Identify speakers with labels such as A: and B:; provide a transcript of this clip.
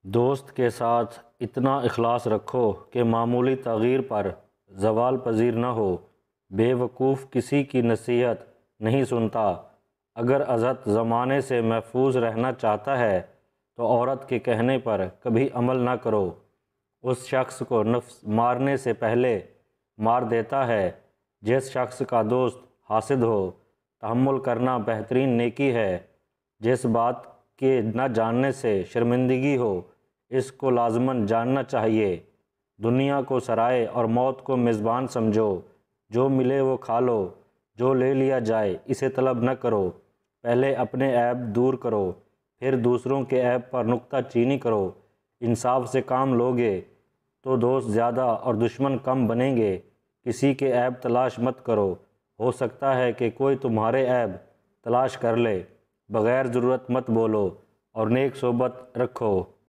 A: دوست کے ساتھ اتنا اخلاص رکھو کہ معمولی تغییر پر زوال پذیر نہ ہو۔ بے وقوف کسی کی نصیحت نہیں سنتا۔ اگر عزت زمانے سے محفوظ رہنا چاہتا ہے تو عورت کے کہنے پر کبھی عمل نہ کرو۔ اس شخص کو نفس مارنے سے پہلے مار دیتا ہے۔ جس شخص کا دوست حاسد ہو، تحمل کرنا بہترین نیکی ہے۔ جس بات کے نہ جاننے سے شرمندگی ہو، اس کو لازماً جاننا چاہیے۔ دنیا کو سرائے اور موت کو میزبان سمجھو۔ جو ملے وہ کھا لو، جو لے لیا جائے اسے طلب نہ کرو۔ پہلے اپنے عیب دور کرو، پھر دوسروں کے عیب پر نکتہ چینی کرو۔ انصاف سے کام لوگے تو دوست زیادہ اور دشمن کم بنیں گے۔ کسی کے عیب تلاش مت کرو، ہو سکتا ہے کہ کوئی تمہارے عیب تلاش کر لے۔ بغیر ضرورت مت بولو اور نیک صحبت رکھو۔